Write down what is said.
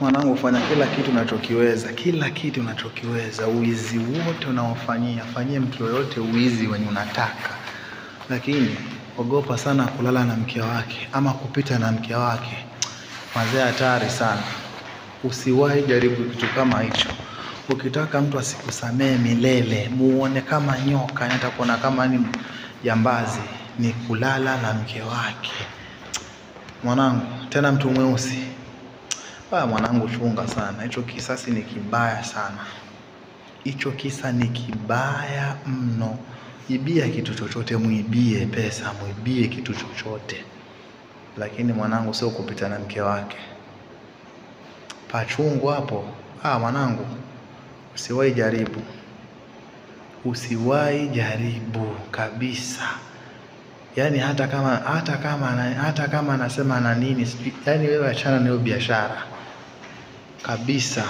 Mwanangu, fanya kila kitu unachokiweza, kila kitu unachokiweza. Uizi wote unaofanyia, fanyie mtu yoyote uizi wenye unataka, lakini ogopa sana kulala na mke wake ama kupita na mke wake. Mazee, hatari sana. Usiwahi jaribu kitu kama hicho. Ukitaka mtu asikusamee milele, muone kama nyoka, hata kuona kama ni jambazi, ni kulala na mke wake. Mwanangu, tena mtu mweusi. Mwanangu, chunga sana. Hicho kisasi ni kibaya sana. Hicho kisa ni kibaya mno. Ibia kitu chochote, muibie pesa, muibie kitu chochote, lakini mwanangu, sio kupita na mke wake. Pachungu hapo. Mwanangu, usiwahi jaribu. Usiwahi jaribu kabisa. Yaani hata kama anasema na nini, yaani wewe achana na hiyo biashara kabisa.